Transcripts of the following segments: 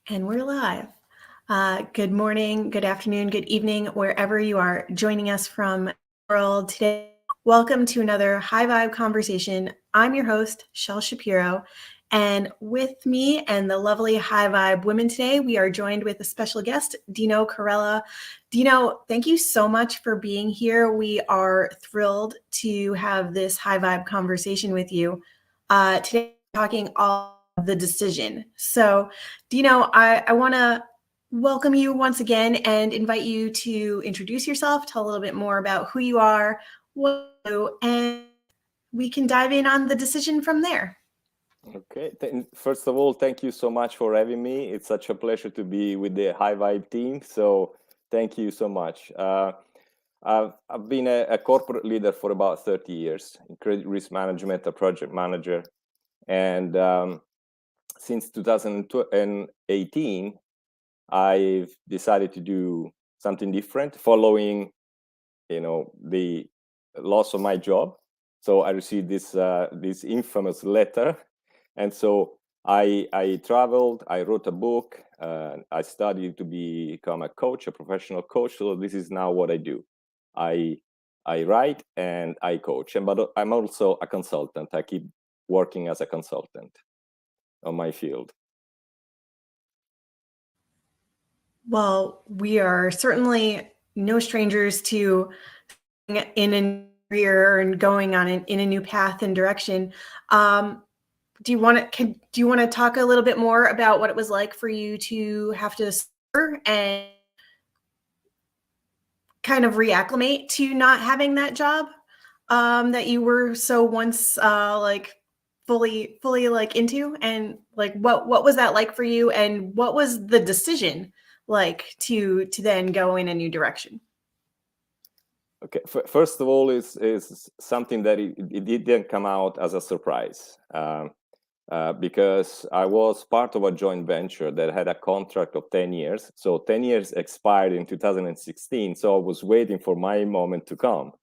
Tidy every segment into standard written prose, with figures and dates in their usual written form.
And we're live. Good morning, good afternoon, good evening, wherever you are joining us from the world today. Welcome to another High Vibe Conversation. I'm your host, Shel Shapiro. And with me and the lovely High Vibe women today, we are joined with a special guest, Dino Carella. Dino, thank you so much for being here. We are thrilled to have this High Vibe conversation with you. Today, we're talking all the decision. So, Dino, I want to welcome you once again and invite you to introduce yourself, tell a little bit more about who you are, what you do, and we can dive in on the decision from there. Okay. First of all, thank you so much for having me. It's such a pleasure to be with the High Vibe team. So thank you so much. I've been a corporate leader for about 30 years in credit risk management, a project manager. And since 2018, I've decided to do something different following, the loss of my job. So I received this infamous letter. And so I traveled, I wrote a book, I studied to become a coach, a professional coach. So this is now what I do. I write and I coach, but I'm also a consultant. I keep working as a consultant on my field. Well, we are certainly no strangers to in a career and going on in a new path and direction. Do you want to talk a little bit more about what it was like for you to have to suffer and kind of reacclimate to not having that job that you were so once like fully like into, and like what was that like for you, and what was the decision like to then go in a new direction? Okay, first of all, is something that it didn't come out as a surprise. Because I was part of a joint venture that had a contract of 10 years. So 10 years expired in 2016. So I was waiting for my moment to come.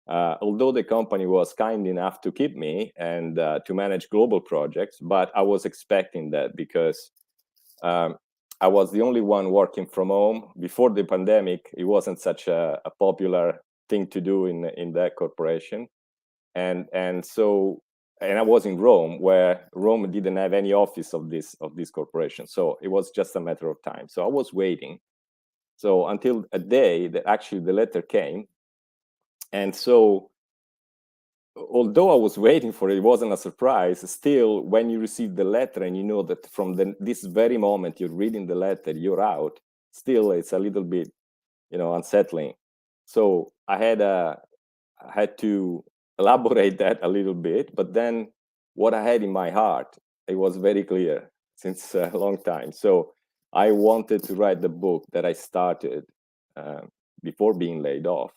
Although the company was kind enough to keep me and to manage global projects, but I was expecting that because I was the only one working from home. Before the pandemic, it wasn't such a popular thing to do in that corporation. And I was in Rome, where Rome didn't have any office of this corporation, so it was just a matter of time. So I was waiting, so until a day that actually the letter came. And so, although I was waiting for it, it wasn't a surprise. Still, when you receive the letter and you know that from this very moment you're reading the letter, you're out. Still, it's a little bit, unsettling. So I had to elaborate that a little bit, but then what I had in my heart, it was very clear since a long time. So I wanted to write the book that I started uh, before being laid off.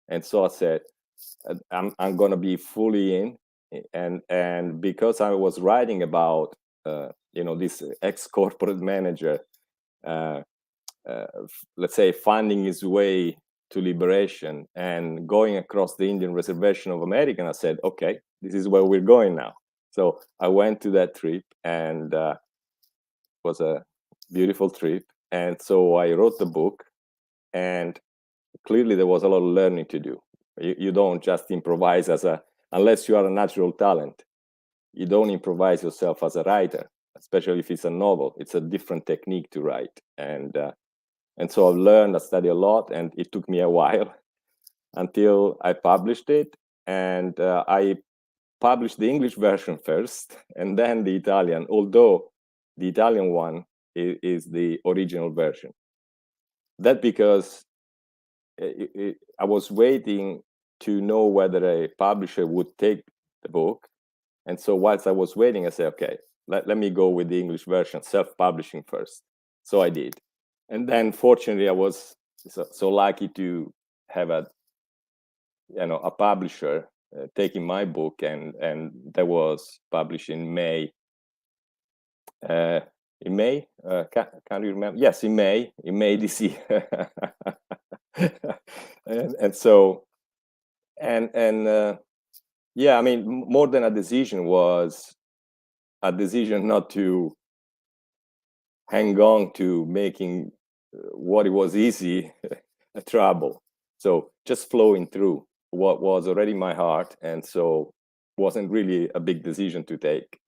And so I said, I'm going to be fully in. And because I was writing about, this ex-corporate manager, uh, let's say, finding his way to liberation and going across the Indian reservation of America, and I said, okay, this is where we're going now. So I went to that trip, and it was a beautiful trip. And so I wrote the book, and clearly there was a lot of learning to do. You don't just improvise unless you are a natural talent. You don't improvise yourself as a writer, especially if it's a novel. It's a different technique to write. And so I've learned, I studied a lot, and it took me a while until I published it. And I published the English version first, and then the Italian, although the Italian one is the original version. That because I was waiting to know whether a publisher would take the book. And so whilst I was waiting, I said, okay, let me go with the English version, self-publishing first. So I did. And then fortunately, I was so lucky to have a publisher taking my book, and that was published in May. In May, can you remember? Yes, in May this year. and so, yeah, I mean, more than a decision, was a decision not to hang on to making what it was easy a trouble. So just flowing through what was already my heart, and so wasn't really a big decision to take.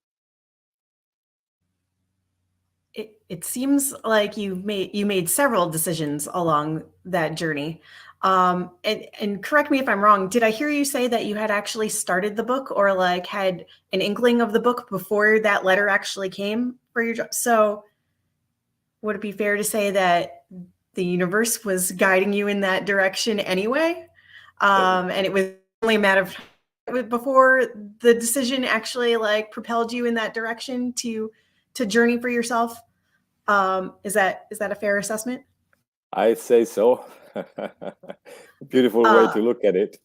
It seems like you made several decisions along that journey. And correct me if I'm wrong. Did I hear you say that you had actually started the book, or like had an inkling of the book before that letter actually came for your job? So would it be fair to say that the universe was guiding you in that direction anyway? And it was only a matter of time before the decision actually like propelled you in that direction to journey for yourself. Is that a fair assessment? I say so. Beautiful way Uh, to look at it.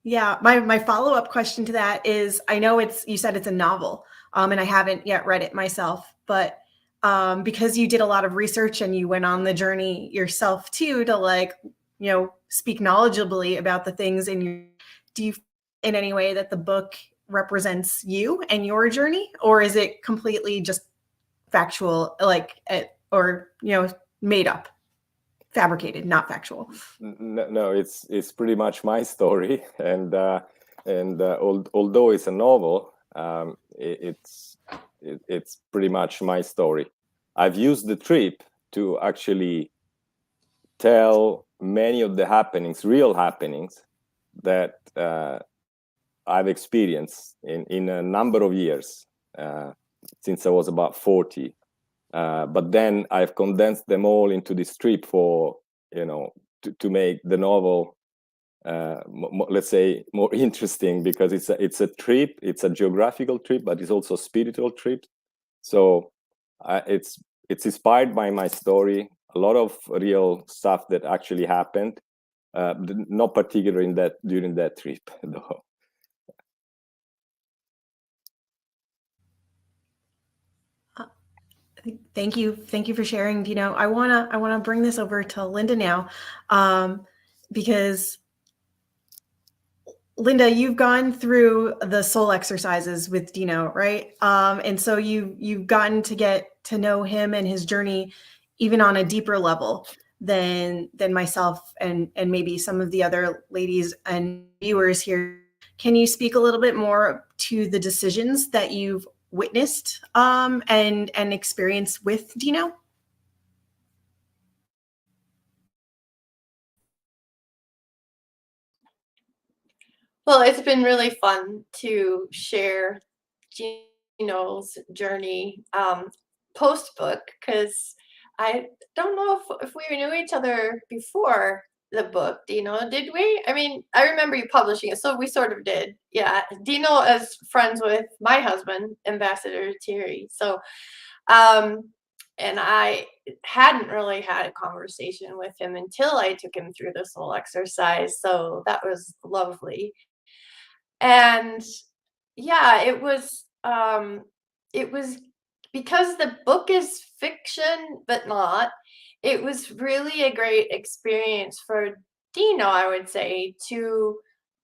yeah, my follow up question to that is, I know you said it's a novel, and I haven't yet read it myself, but because you did a lot of research and you went on the journey yourself too to like speak knowledgeably about the things in your, do you feel in any way that the book represents you and your journey, or is it completely just factual, like or made up, fabricated, not factual? No, it's pretty much my story, and although it's a novel, it's pretty much my story. I've used the trip to actually tell many of the happenings, real happenings, that I've experienced in a number of years since I was about 40. But then I've condensed them all into this trip for, to make the novel, let's say, more interesting, because it's a trip, it's a geographical trip, but it's also a spiritual trip. So it's inspired by my story, a lot of real stuff that actually happened, not particularly during that trip, though. Thank you for sharing. I wanna bring this over to Linda now, because Linda, you've gone through the soul exercises with Dino, right? And so you've gotten to get to know him and his journey even on a deeper level than myself and maybe some of the other ladies and viewers here. Can you speak a little bit more to the decisions that you've witnessed and experienced with Dino? Well, it's been really fun to share Gino's journey post book, because I don't know if we knew each other before the book. Dino, did we? I mean, I remember you publishing it, so we sort of did. Yeah, Dino is friends with my husband, Ambassador Thierry. So, um, and I hadn't really had a conversation with him until I took him through this whole exercise. So that was lovely. And yeah, it was because the book is fiction but not. It was really a great experience for Dino, I would say, to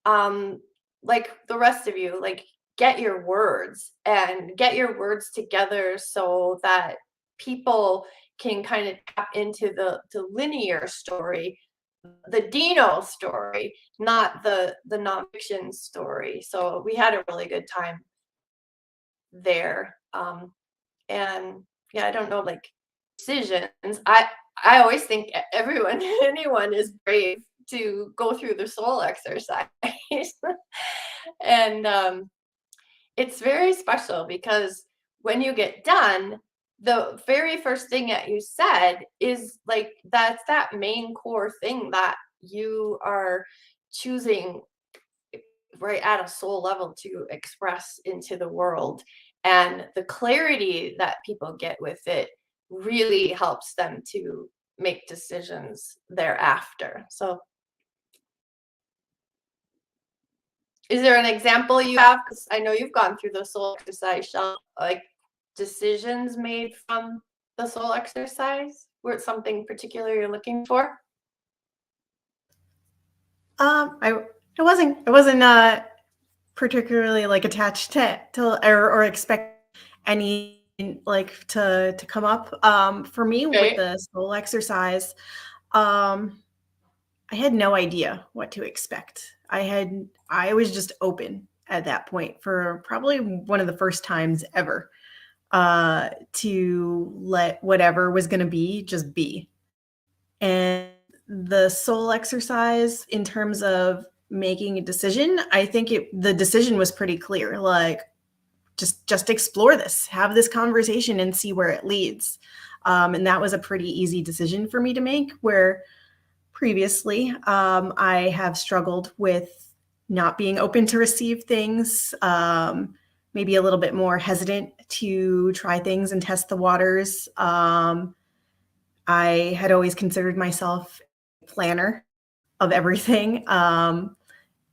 um like the rest of you, like get your words together so that people can kind of tap into the linear story, the Dino story, not the nonfiction story. So we had a really good time there. And yeah, I don't know, like decisions. I always think everyone, anyone is brave to go through the soul exercise, and it's very special because when you get done, the very first thing that you said is like that's that main core thing that you are choosing right at a soul level to express into the world. And the clarity that people get with it really helps them to make decisions thereafter. So, is there an example you have? Because I know you've gone through the soul exercise, Shel, like decisions made from the soul exercise? Were it something particular you're looking for? I wasn't particularly like attached to or expect any like to come up. For me with Okay. the soul exercise, um, I had no idea what to expect. I was just open at that point for probably one of the first times ever to let whatever was going to be just be. And the soul exercise in terms of making a decision, I think the decision was pretty clear. Like just explore this, have this conversation and see where it leads. And that was a pretty easy decision for me to make, where previously I have struggled with not being open to receive things, maybe a little bit more hesitant to try things and test the waters. I had always considered myself a planner of everything,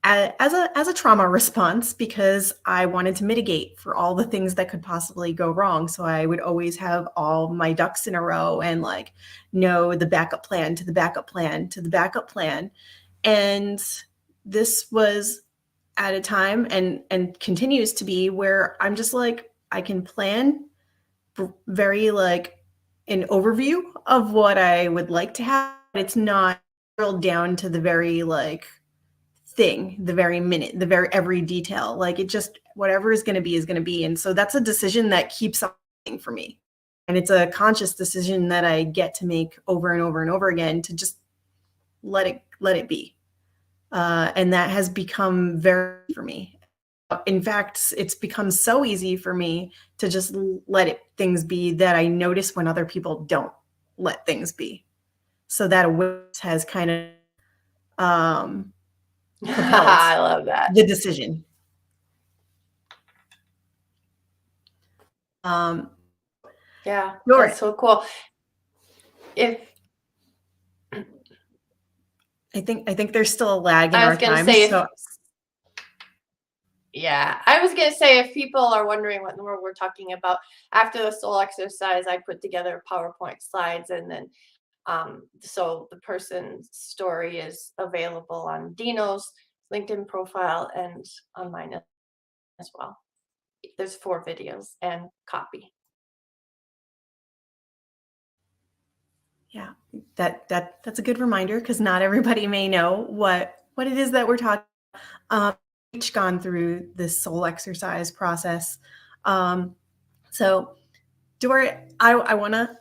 as a trauma response, because I wanted to mitigate for all the things that could possibly go wrong. So I would always have all my ducks in a row and like know the backup plan to the backup plan to the backup plan. And this was at a time and continues to be where I'm just like I can plan very like an overview of what I would like to have. It's not drilled down to the very like thing, the very minute, the very every detail. Like it just whatever is going to be is going to be. And so that's a decision that keeps on for me. And it's a conscious decision that I get to make over and over and over again to just let it be. And that has become very for me. In fact, it's become so easy for me to just things be that I notice when other people don't let things be. So that awareness has kind of propelled I love that. the decision. Um, Yeah, Dorit. that's so cool. I think there's still a lag in I our was gonna time. say, So yeah, I was gonna say if people are wondering what we're talking about, after the soul exercise, I put together PowerPoint slides, and then so the person's story is available on Dino's LinkedIn profile and on mine as well. There's 4 videos and copy. yeah, that's a good reminder because not everybody may know what it is that we're talking. Each gone through this soul exercise process. So Dorit, I wanna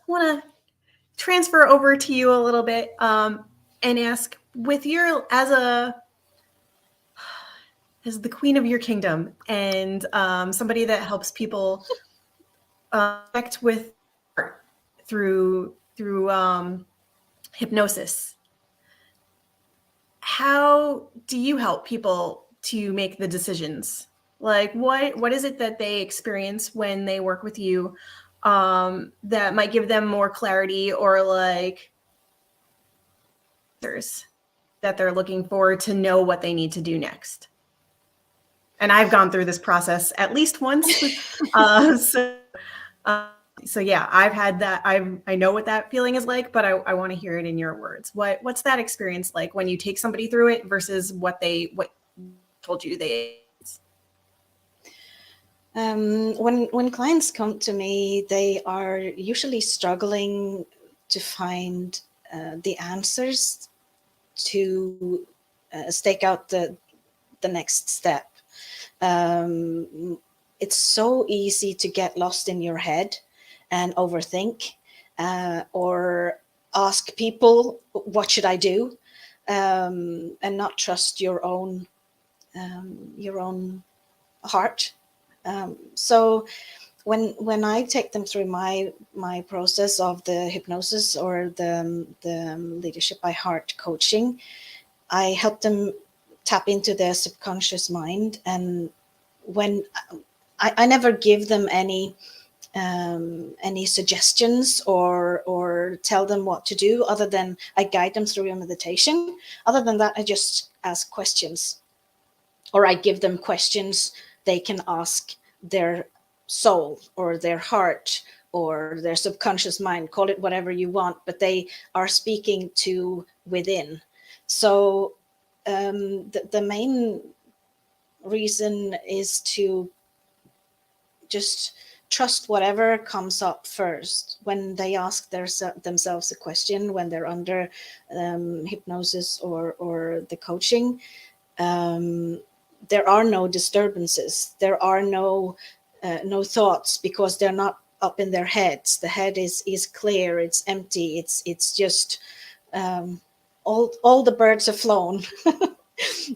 transfer over to you a little bit and ask, with your as the queen of your kingdom and somebody that helps people connect with art through hypnosis, how do you help people to make the decisions? Like what is it that they experience when they work with you that might give them more clarity, or like answers that they're looking for to know what they need to do next? And I've gone through this process at least once. So, so yeah, I've had that. I know what that feeling is like, but I want to hear it in your words. What's that experience like when you take somebody through it versus what told you they? When clients come to me, they are usually struggling to find the answers to stake out the next step. It's so easy to get lost in your head and overthink, or ask people, what should I do? And not trust your own heart. So when I take them through my process of the hypnosis or the leadership by heart coaching, I help them tap into their subconscious mind. And when I never give them any suggestions or tell them what to do, other than I guide them through a meditation. Other than that, I just ask questions, or I give them questions they can ask their soul or their heart or their subconscious mind, call it whatever you want, but they are speaking to within. So the main reason is to just trust whatever comes up first when they ask themselves a question, when they're under hypnosis or the coaching. There are no disturbances. There are no thoughts, because they're not up in their heads. The head is clear. It's empty. It's just all the birds have flown.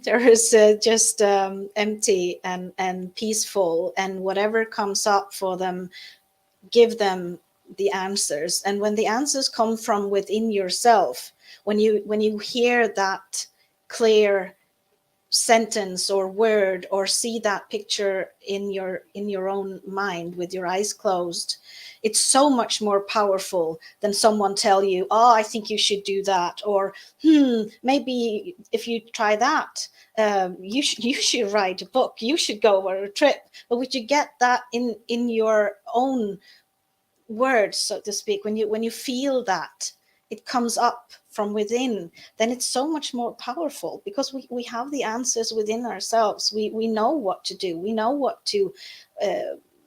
There is just empty and peaceful, and whatever comes up for them, give them the answers. And when the answers come from within yourself, when you hear that clear sentence or word, or see that picture in your own mind with your eyes closed, it's so much more powerful than someone tell you, oh, I think you should do that, or maybe if you try that, you should write a book, you should go on a trip. But would you get that in your own words, so to speak, when you feel that it comes up from within, then it's so much more powerful, because we have the answers within ourselves. We know what to do. We know what to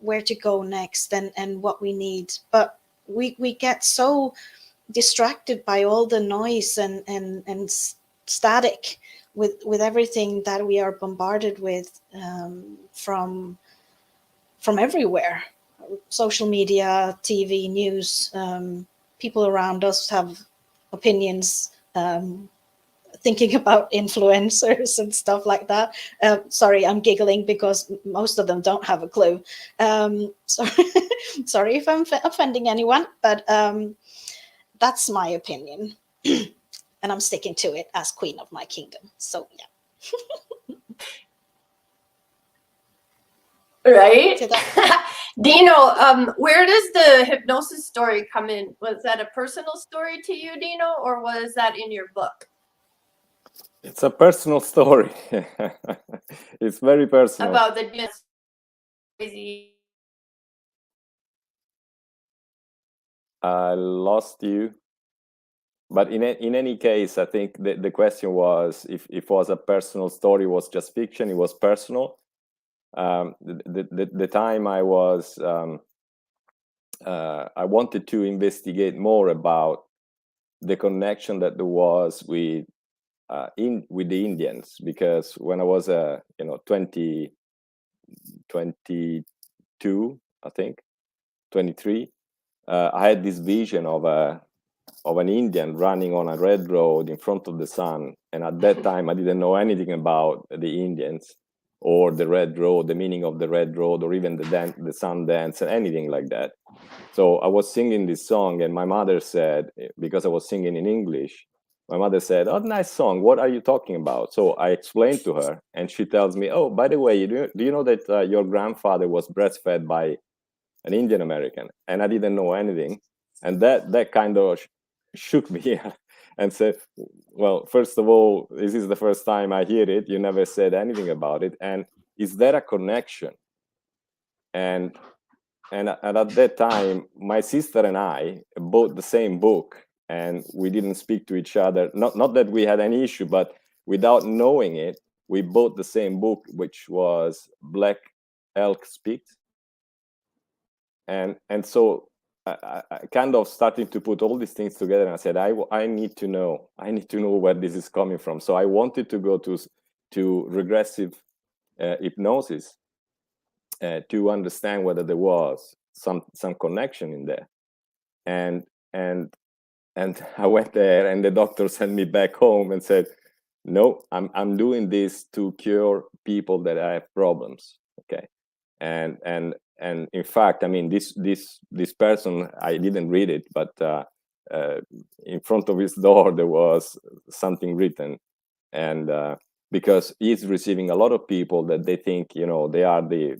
where to go next, and what we need. But we get so distracted by all the noise and static with everything that we are bombarded with from everywhere. Social media, TV, news, people around us have opinions, thinking about influencers and stuff like that. Sorry, I'm giggling because most of them don't have a clue. Sorry if I'm offending anyone, but that's my opinion. And I'm sticking to it as queen of my kingdom. So yeah. Right? So that, Dino, where does the hypnosis story come in? Was that a personal story to you, Dino, or was that in your book? It's a personal story. It's very personal. About the crazy. I lost you. But in any case, I think the question was if it was a personal story, it was just fiction, it was personal. The time I was, I wanted to investigate more about the connection that there was with the Indians, because when I was 22, I think 23, I had this vision of an Indian running on a red road in front of the sun. And at that time, I didn't know anything about the Indians or the red road, the meaning of the red road, or even the sun dance, and anything like that. So I was singing this song, and my mother said, because I was singing in English, my mother said, "Oh, nice song. What are you talking about?" So I explained to her, and she tells me, "Oh, by the way, do you know that your grandfather was breastfed by an Indian American?" And I didn't know anything. And that kind of shook me and said, well, first of all, this is the first time I hear it. You never said anything about it. And is there a connection? And at that time, my sister and I bought the same book, and we didn't speak to each other. Not that we had any issue, but without knowing it, we bought the same book, which was Black Elk Speaks. And so I kind of started to put all these things together, and I said, I need to know where this is coming from. So I wanted to go to regressive hypnosis to understand whether there was some connection in there. And I went there, and the doctor sent me back home and said, no, I'm doing this to cure people that have problems. Okay. And in fact, I mean, this person, I didn't read it, but in front of his door there was something written, and because he's receiving a lot of people that they think, they are the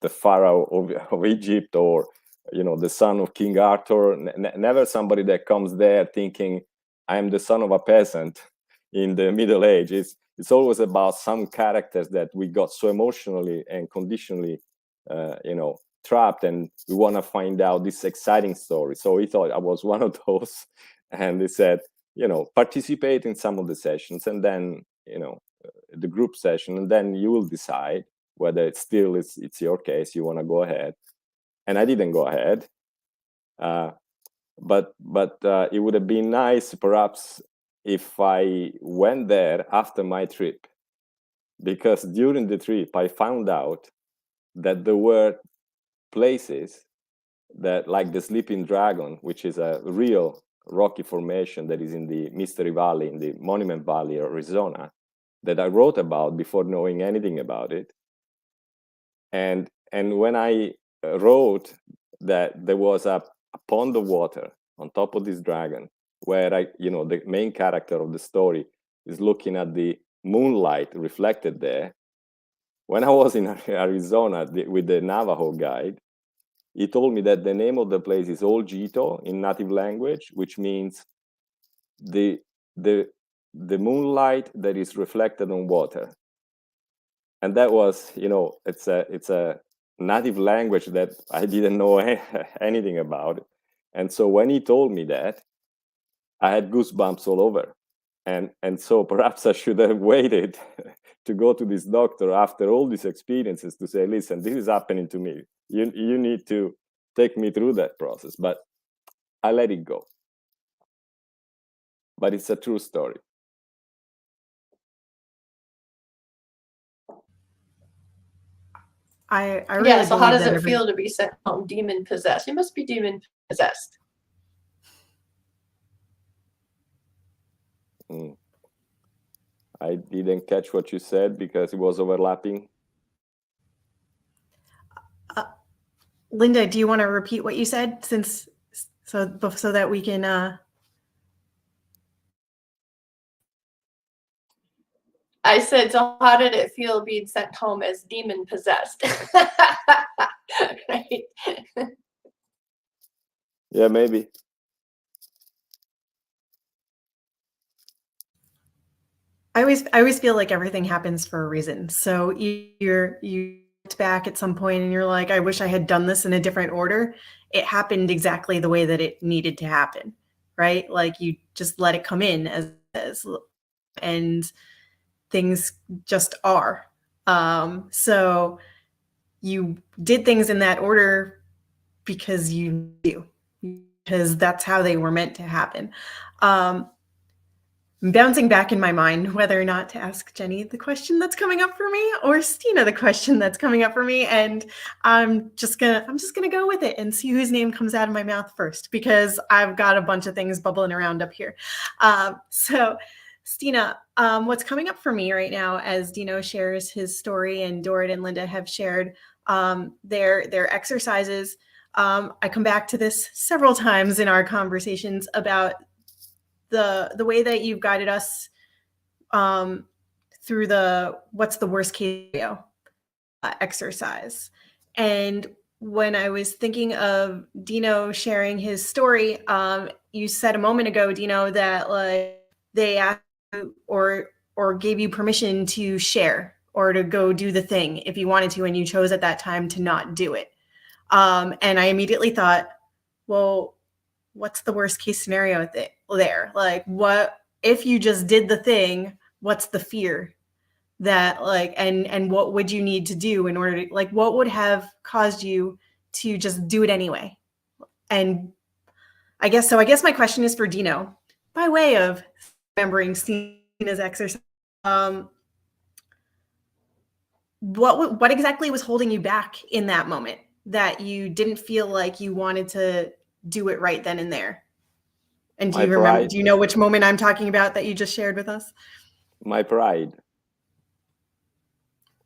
pharaoh of Egypt, or the son of King Arthur. Never somebody that comes there thinking, I am the son of a peasant in the Middle Ages. It's always about some characters that we got so emotionally and conditionally trapped, and we want to find out this exciting story. So he thought I was one of those, and he said, participate in some of the sessions, and then the group session, and then you will decide whether it's your case, you want to go ahead. and I didn't go ahead. But it would have been nice, perhaps, if I went there after my trip, because during the trip I found out that there were places that, like the Sleeping Dragon, which is a real rocky formation that is in the Mystery Valley, in the Monument Valley, Arizona, that I wrote about before knowing anything about it. And when I wrote that there was a pond of water on top of this dragon, where the main character of the story is looking at the moonlight reflected there. When I was in Arizona with the Navajo guide, he told me that the name of the place is Old Jito in native language, which means the moonlight that is reflected on water. And that was, it's a native language that I didn't know anything about. And so when he told me that, I had goosebumps all over. And so perhaps I should have waited to go to this doctor after all these experiences to say, listen, this is happening to me. You need to take me through that process. But I let it go. But it's a true story. I really Yeah, so how believe does that it feel to be sent home demon possessed? You must be demon possessed. I didn't catch what you said because it was overlapping. Linda, do you want to repeat what you said, so that we can? I said, so how did it feel being sent home as demon possessed? Right? Yeah, maybe. I always feel like everything happens for a reason. So you looked back at some point and you're like, I wish I had done this in a different order. It happened exactly the way that it needed to happen, right? Like you just let it come in as and things just are. So you did things in that order because you do, because that's how they were meant to happen. I'm bouncing back in my mind whether or not to ask Jenny the question that's coming up for me or Stina the question that's coming up for me, and I'm just gonna go with it and see whose name comes out of my mouth first, because I've got a bunch of things bubbling around up here. So Stina, what's coming up for me right now as Dino shares his story and Dorit and Linda have shared their exercises. I come back to this several times in our conversations about the way that you've guided us through the what's the worst case scenario exercise. And when I was thinking of Dino sharing his story, you said a moment ago, Dino, that like they asked you or gave you permission to share or to go do the thing if you wanted to, and you chose at that time to not do it. And I immediately thought, well, what's the worst case scenario there? Like, what if you just did the thing? What's the fear that like, and what would you need to do in order to, like, what would have caused you to just do it anyway? And I guess my question is for Dino, by way of remembering Stina's exercise. What exactly was holding you back in that moment that you didn't feel like you wanted to do it right then and there? And do you remember? Do you know which moment I'm talking about that you just shared with us? My pride.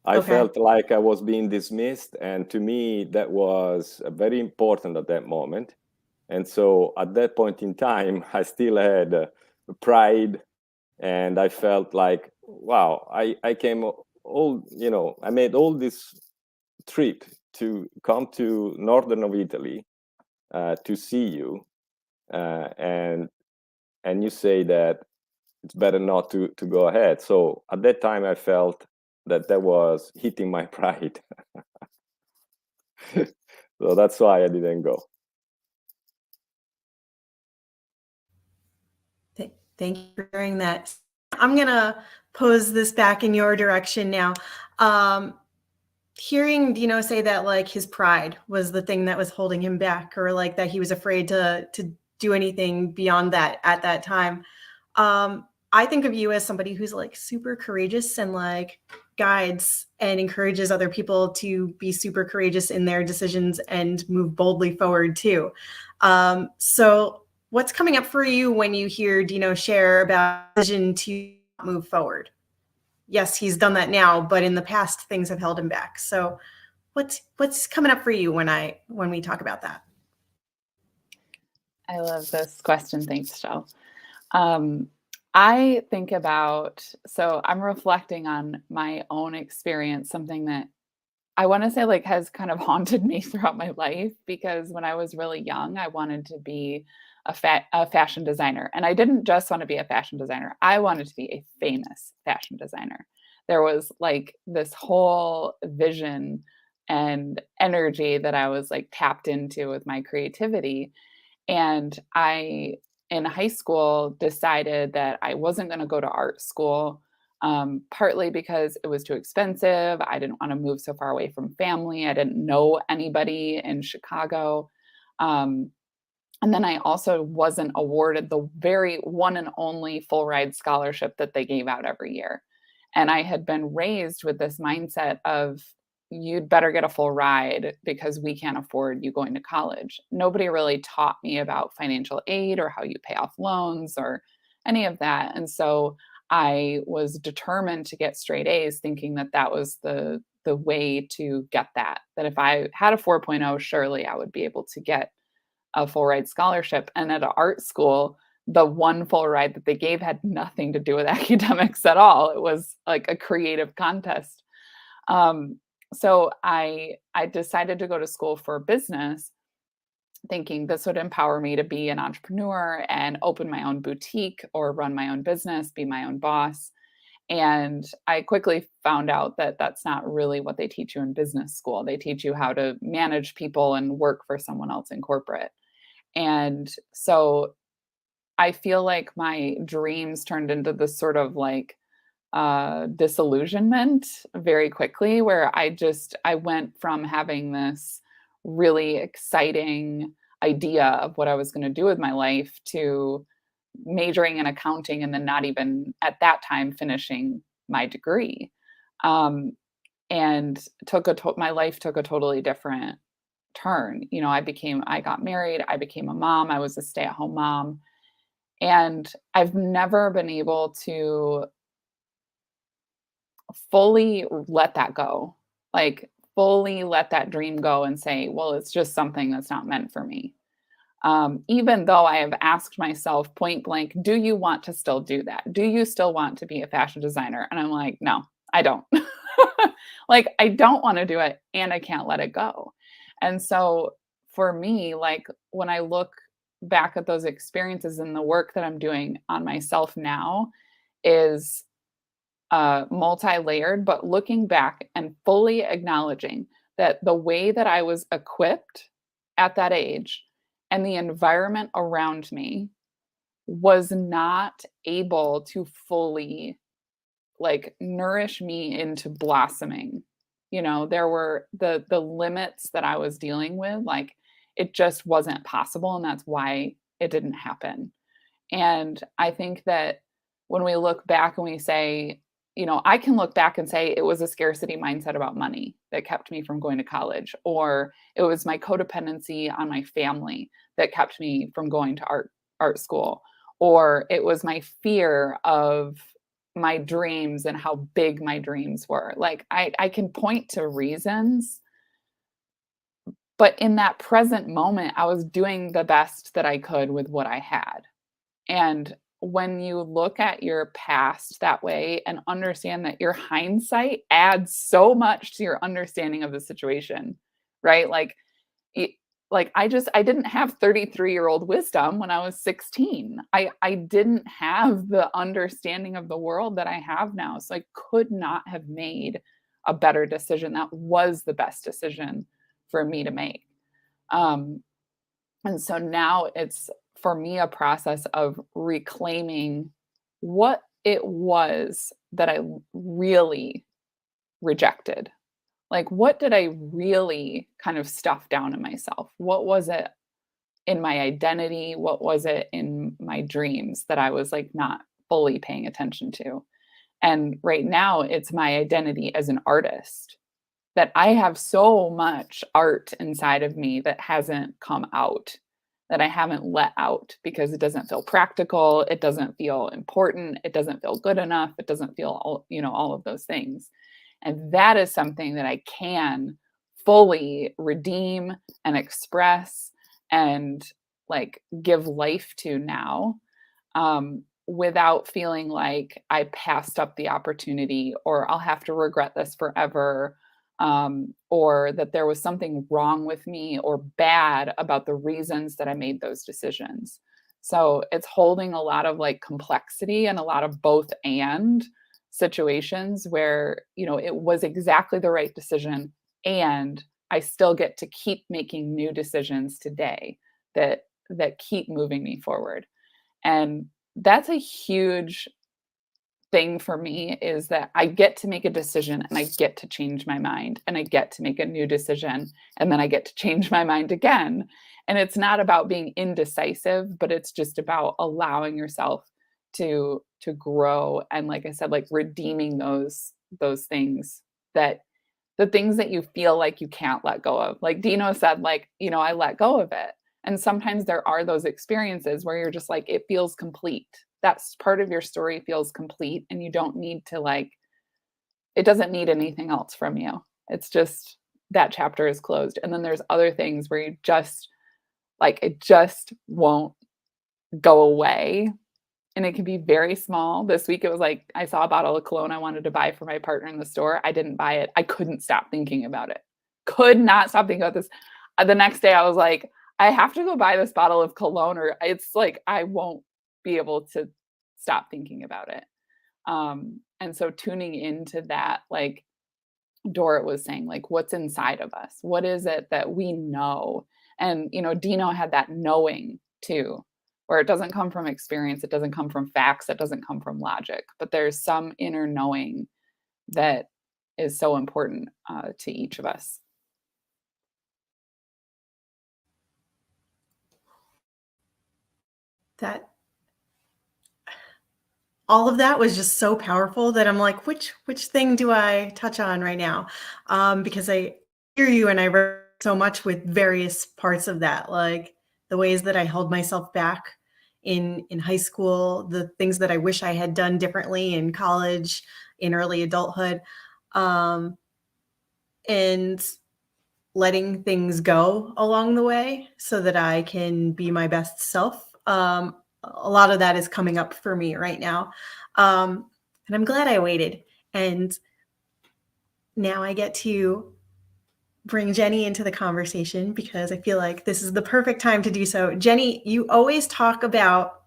I felt like I was being dismissed, and to me that was very important at that moment. And so at that point in time, I still had pride, and I felt like, wow, I came all, I made all this trip to come to northern of Italy to see you, and you say that it's better not to go ahead. So at that time, I felt that was hitting my pride. So that's why I didn't go. Thank you for sharing that. I'm gonna pose this back in your direction now. hearing Dino say that like his pride was the thing that was holding him back, or like that he was afraid to do anything beyond that at that time. I think of you as somebody who's like super courageous and like guides and encourages other people to be super courageous in their decisions and move boldly forward too. So what's coming up for you when you hear Dino share about decision to move forward? Yes, he's done that now, but in the past things have held him back. So what's coming up for you when we talk about that? I love this question. Thanks, Shel. I think about, so I'm reflecting on my own experience, something that I want to say like has kind of haunted me throughout my life, because when I was really young, I wanted to be a fashion designer. And I didn't just want to be a fashion designer. I wanted to be a famous fashion designer. There was like this whole vision and energy that I was like tapped into with my creativity. And I, in high school, decided that I wasn't going to go to art school, partly because it was too expensive. I didn't want to move so far away from family. I didn't know anybody in Chicago. And then I also wasn't awarded the very one and only full ride scholarship that they gave out every year. And I had been raised with this mindset of, you'd better get a full ride because we can't afford you going to college. Nobody really taught me about financial aid or how you pay off loans or any of that. And so I was determined to get straight A's, thinking that that was the way to get that if I had a 4.0, surely I would be able to get a full ride scholarship. And at an art school, the one full ride that they gave had nothing to do with academics at all. It was like a creative contest. So I decided to go to school for business, thinking this would empower me to be an entrepreneur and open my own boutique or run my own business, be my own boss. And I quickly found out that that's not really what they teach you in business school. They teach you how to manage people and work for someone else in corporate. And so I feel like my dreams turned into this sort of like disillusionment very quickly, where I went from having this really exciting idea of what I was going to do with my life to majoring in accounting and then not even at that time finishing my degree. And my life took a totally different turn. You know, I got married, I became a mom, I was a stay-at-home mom. And I've never been able to fully let that go, like fully let that dream go and say, well, it's just something that's not meant for me. Even though I have asked myself point blank, do you want to still do that? Do you still want to be a fashion designer? And I'm like, no, I don't. Like, I don't want to do it and I can't let it go. And so for me, like when I look back at those experiences and the work that I'm doing on myself now is multi-layered, but looking back and fully acknowledging that the way that I was equipped at that age and the environment around me was not able to fully like nourish me into blossoming. You know, there were the limits that I was dealing with, like it just wasn't possible, and that's why it didn't happen. And I think that when we look back and we say, you know, I can look back and say it was a scarcity mindset about money that kept me from going to college, or it was my codependency on my family that kept me from going to art school, or it was my fear of my dreams and how big my dreams were. Like I can point to reasons, but in that present moment, I was doing the best that I could with what I had. And when you look at your past that way and understand that your hindsight adds so much to your understanding of the situation, right? Like, I didn't have 33-year-old wisdom when I was 16. I didn't have the understanding of the world that I have now. So I could not have made a better decision. That was the best decision for me to make. And so now it's, for me, a process of reclaiming what it was that I really rejected. Like, what did I really kind of stuff down in myself? What was it in my identity? What was it in my dreams that I was like not fully paying attention to? And right now, it's my identity as an artist, that I have so much art inside of me that hasn't come out, that I haven't let out because it doesn't feel practical. It doesn't feel important. It doesn't feel good enough. It doesn't feel all of those things. And that is something that I can fully redeem and express and like give life to now, without feeling like I passed up the opportunity or I'll have to regret this forever, or that there was something wrong with me or bad about the reasons that I made those decisions. So it's holding a lot of like complexity and a lot of both and situations where, it was exactly the right decision, and I still get to keep making new decisions today that keep moving me forward. And that's a huge thing for me, is that I get to make a decision and I get to change my mind, and I get to make a new decision and then I get to change my mind again. And it's not about being indecisive, but it's just about allowing yourself to grow, and like I said, like redeeming those things, that the things that you feel like you can't let go of. Like Dino said, like, I let go of it. And sometimes there are those experiences where you're just like, it feels complete. That's part of your story feels complete, and you don't need to it doesn't need anything else from you. It's just that chapter is closed. And then there's other things where you just it just won't go away. And it can be very small. This week, it was like, I saw a bottle of cologne I wanted to buy for my partner in the store. I didn't buy it. I couldn't stop thinking about it. Could not stop thinking about this. The next day I was like, I have to go buy this bottle of cologne, or it's like, I won't be able to stop thinking about it. And so tuning into that, like Dorrit was saying, like, what's inside of us? What is it that we know? And, Dino had that knowing too, where it doesn't come from experience. It doesn't come from facts. It doesn't come from logic, but there's some inner knowing that is so important to each of us. That all of that was just so powerful that I'm like, which thing do I touch on right now? Because I hear you and I relate so much with various parts of that, like the ways that I held myself back in high school, the things that I wish I had done differently in college, in early adulthood, and letting things go along the way so that I can be my best self. A lot of that is coming up for me right now. And I'm glad I waited. And now I get to bring Jenny into the conversation because I feel like this is the perfect time to do so. Jenny, you always talk about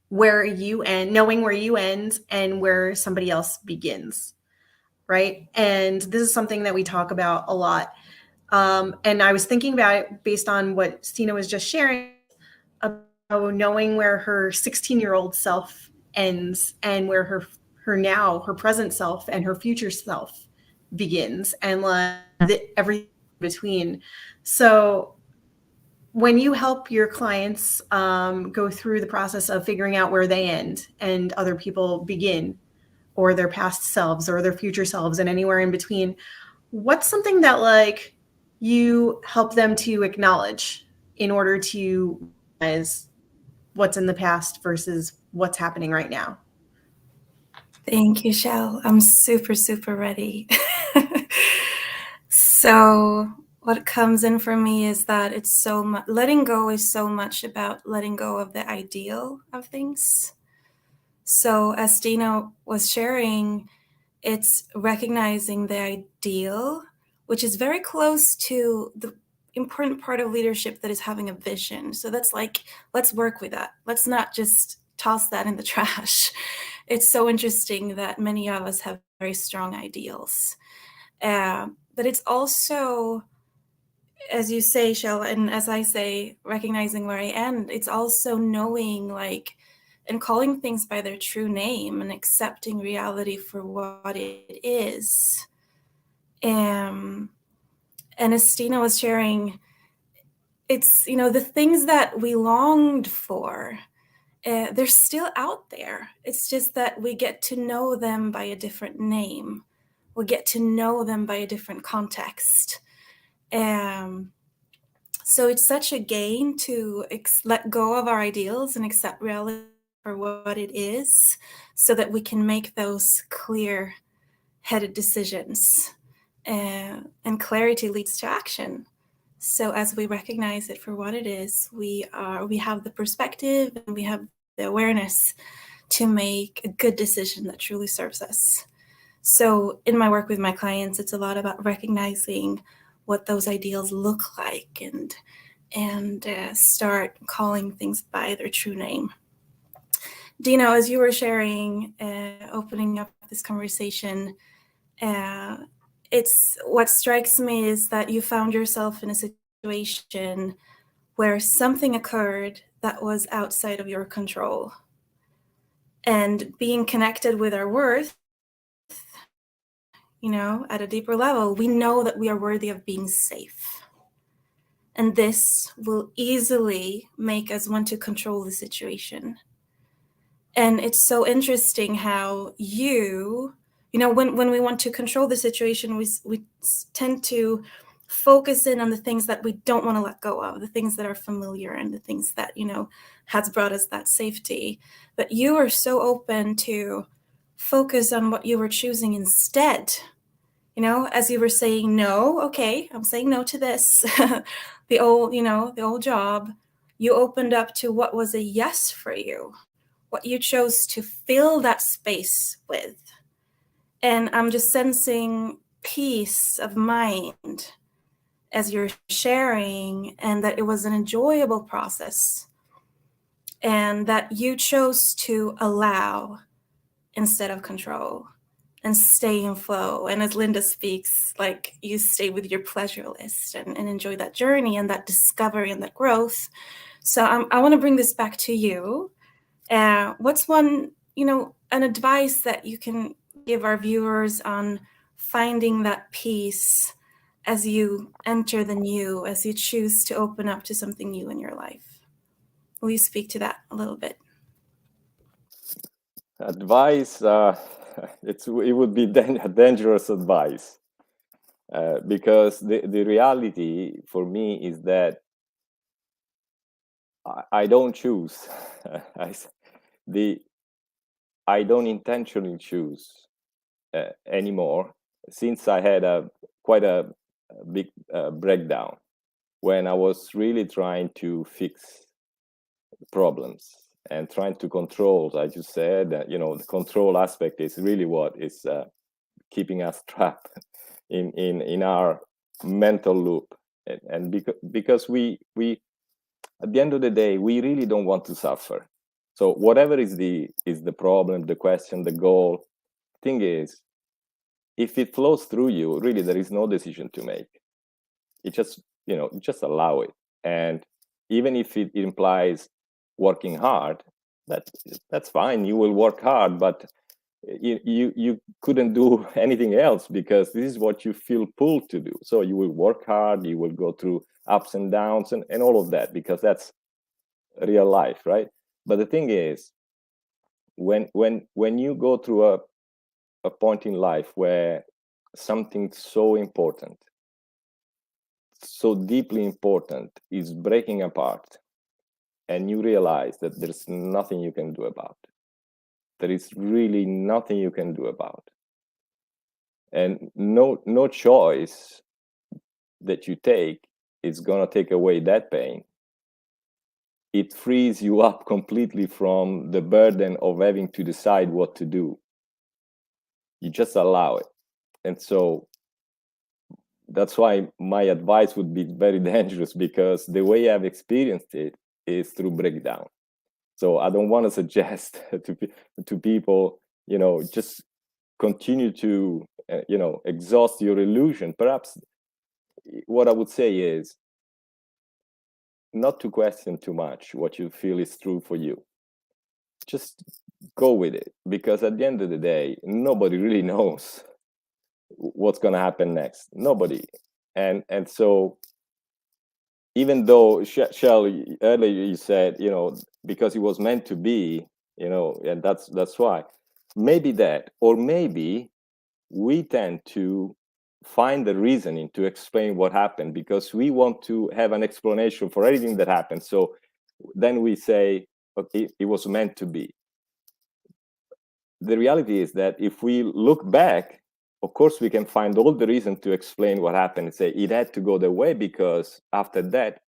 where you end, knowing where you end and where somebody else begins, right? And this is something that we talk about a lot. And I was thinking about it based on what Stina was just sharing about knowing where her 16-year-old self ends and where her present self and her future self begins, and like everything between. So when you help your clients go through the process of figuring out where they end and other people begin, or their past selves or their future selves and anywhere in between, what's something that like you help them to acknowledge in order to realize what's in the past versus what's happening right now? Thank you, Shell. I'm super, super ready. So what comes in for me is that it's so much, letting go is so much about letting go of the ideal of things. So as Dino was sharing, it's recognizing the ideal, which is very close to the important part of leadership, that is having a vision. So that's like, let's work with that. Let's not just toss that in the trash. It's so interesting that many of us have very strong ideals. But it's also, as you say, Shell, and as I say, recognizing where I end, it's also knowing and calling things by their true name and accepting reality for what it is. And as Dino was sharing, it's, the things that we longed for, they're still out there. It's just that we get to know them by a different name. We get to know them by a different context. So it's such a gain to let go of our ideals and accept reality for what it is, so that we can make those clear-headed decisions. And clarity leads to action. So as we recognize it for what it is, we have the perspective and we have the awareness to make a good decision that truly serves us. So in my work with my clients, it's a lot about recognizing what those ideals look like and start calling things by their true name. Dino, as you were sharing, opening up this conversation, it's what strikes me is that you found yourself in a situation where something occurred that was outside of your control. And being connected with our worth, at a deeper level, we know that we are worthy of being safe. And this will easily make us want to control the situation. And it's so interesting how when we want to control the situation, we tend to focus in on the things that we don't want to let go of, the things that are familiar and the things that, has brought us that safety. But you are so open to focus on what you were choosing instead. As you were saying, no, okay, I'm saying no to this, the old job, you opened up to what was a yes for you, what you chose to fill that space with. And I'm just sensing peace of mind as you're sharing, and that it was an enjoyable process, and that you chose to allow instead of control and stay in flow. And as Linda speaks, like, you stay with your pleasure list and enjoy that journey and that discovery and that growth. So I want to bring this back to you. What's one, an advice that you can give our viewers on finding that peace as you enter the new, as you choose to open up to something new in your life? Will you speak to that a little bit? Advice, it would be dangerous advice, because the reality for me is that I don't choose. I don't intentionally choose anymore, since I had quite a big breakdown when I was really trying to fix problems and trying to control. As you said, the control aspect is really what is keeping us trapped in our mental loop. And because we at the end of the day, we really don't want to suffer. So whatever is the problem, the question, the goal, thing is, if it flows through you, really there is no decision to make. It just, you just allow it. And even if it implies working hard, that's fine. You will work hard, but you couldn't do anything else, because this is what you feel pulled to do. So you will work hard, you will go through ups and downs and all of that, because that's real life, right? But the thing is, when you go through a point in life where something so important, so deeply important, is breaking apart, and you realize that there's nothing you can do about it. There is really nothing you can do about it. And no choice that you take is going to take away that pain. It frees you up completely from the burden of having to decide what to do. You just allow it. And so that's why my advice would be very dangerous, because the way I've experienced it is through breakdown. So I don't want to suggest to people, just continue to, exhaust your illusion. Perhaps what I would say is not to question too much what you feel is true for you. Just go with it, because at the end of the day, nobody really knows what's going to happen next? Nobody. And so even though Shell earlier you said, because it was meant to be, and that's why. Maybe that, or maybe we tend to find the reasoning to explain what happened because we want to have an explanation for everything that happened. So then we say, okay, it was meant to be. The reality is that if we look back, of course, we can find all the reason to explain what happened and say it had to go that way because after that,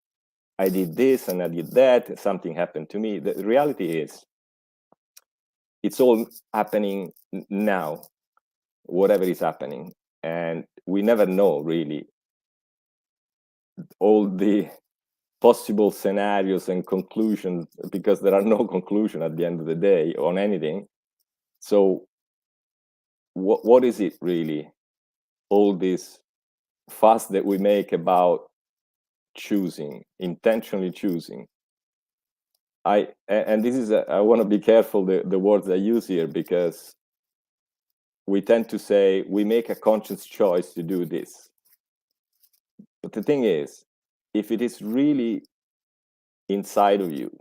I did this and I did that, something happened to me. The reality is it's all happening now, whatever is happening. And we never know really all the possible scenarios and conclusions because there are no conclusion at the end of the day on anything. So what is it really? All this fuss that we make about choosing, intentionally choosing. And this is, I want to be careful the words I use here because we tend to say we make a conscious choice to do this. But the thing is, if it is really inside of you,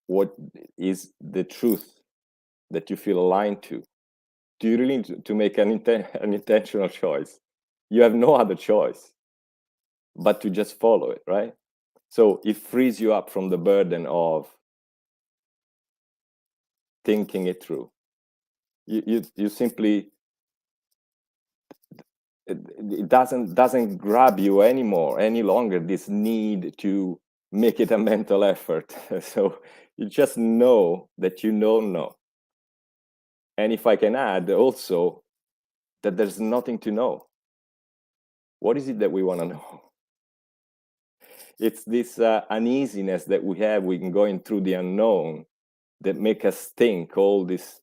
what is the truth that you feel aligned to? Do you really need to make an intentional choice? You have no other choice but to just follow it, right? So it frees you up from the burden of thinking it through. You simply, it doesn't grab you anymore, any longer, this need to make it a mental effort. So you just know that you don't know. And if I can add also that there's nothing to know. What is it that we want to know? It's this uneasiness that we have when going through the unknown that make us think all these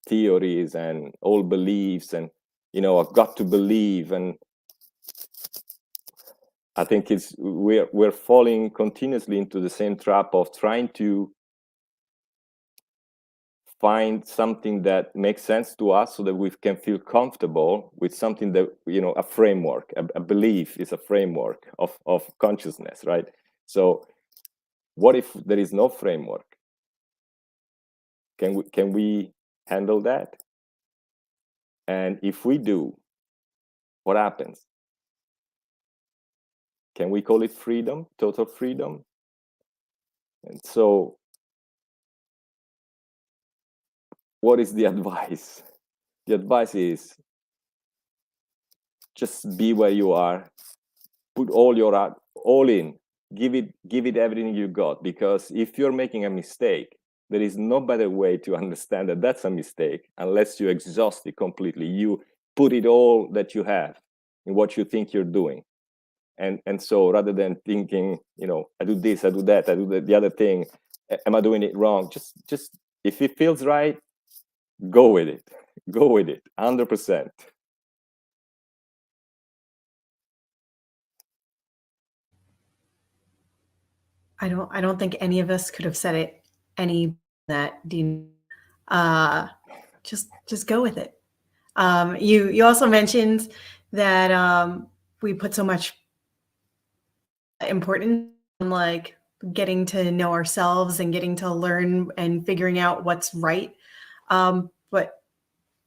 theories and all beliefs and, I've got to believe. And I think we're falling continuously into the same trap of trying to find something that makes sense to us so that we can feel comfortable with something that, a framework, a belief is a framework of consciousness, right? So what if there is no framework? Can we handle that? And if we do, what happens? Can we call it freedom, total freedom? And so what is the advice? The advice is just be where you are, put all your art, all in, give it everything you got, because if you're making a mistake, there is no better way to understand that that's a mistake unless you exhaust it completely. You put it all that you have in what you think you're doing. And so rather than thinking, I do this, I do that, I do the other thing, am I doing it wrong? Just if it feels right, go with it. Go with it, 100%. I don't think any of us could have said it any that Dino. Just go with it. You also mentioned that we put so much importance on like getting to know ourselves and getting to learn and figuring out what's right. But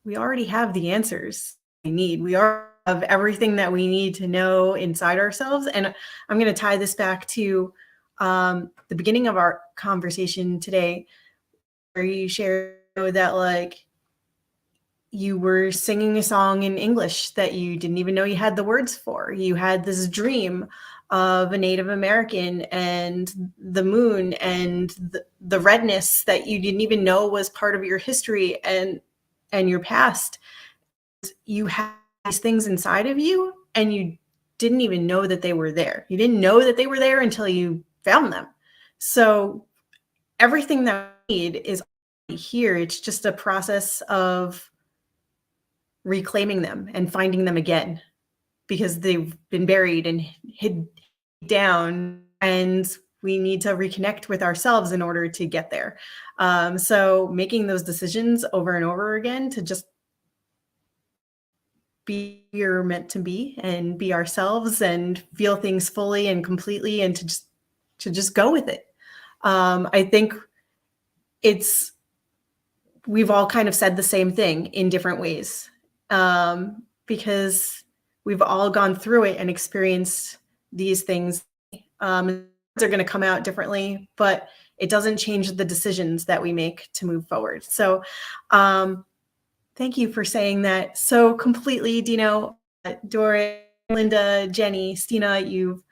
we already have the answers we need. We already have everything that we need to know inside ourselves. And I'm going to tie this back to the beginning of our conversation today, where you shared that like you were singing a song in English that you didn't even know you had the words for. You had this dream of a Native American and the moon and the redness that you didn't even know was part of your history and your past. You had these things inside of you and you didn't even know that they were there. You didn't know that they were there until you found them. So everything that we need is here. It's just a process of reclaiming them and finding them again because they've been buried and hid down, and we need to reconnect with ourselves in order to get there. So making those decisions over and over again to just be who you're meant to be and be ourselves and feel things fully and completely, and to just go with it. I think we've all kind of said the same thing in different ways, because we've all gone through it and experienced these things. They're going to come out differently, but it doesn't change the decisions that we make to move forward. So thank you for saying that so completely, Dino, Doris, Linda, Jenny, Stina. You've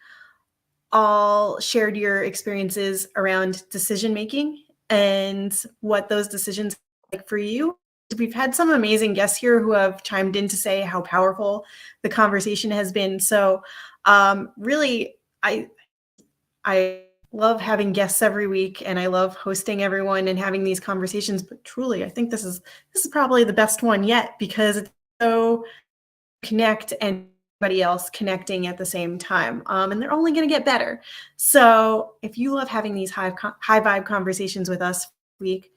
all shared your experiences around decision making and what those decisions are like for you. We've had some amazing guests here who have chimed in to say how powerful the conversation has been. So really, I love having guests every week, and I love hosting everyone and having these conversations. But truly, I think this is probably the best one yet, because it's so connect and everybody else connecting at the same time, and they're only going to get better. So if you love having these high vibe conversations with us this week,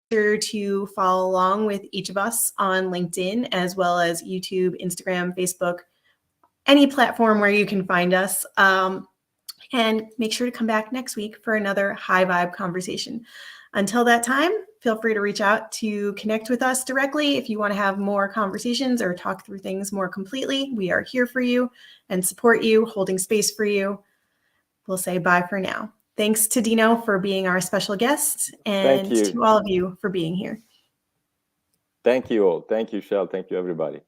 be sure to follow along with each of us on LinkedIn, as well as YouTube, Instagram, Facebook, any platform where you can find us. And make sure to come back next week for another high vibe conversation. Until that time, feel free to reach out to connect with us directly if you want to have more conversations or talk through things more completely. We are here for you and support you, holding space for you. We'll say bye for now. Thanks to Dino for being our special guest, and Thank you. to all of you for being here. Thank you all. Thank you, Shell. Thank you, everybody.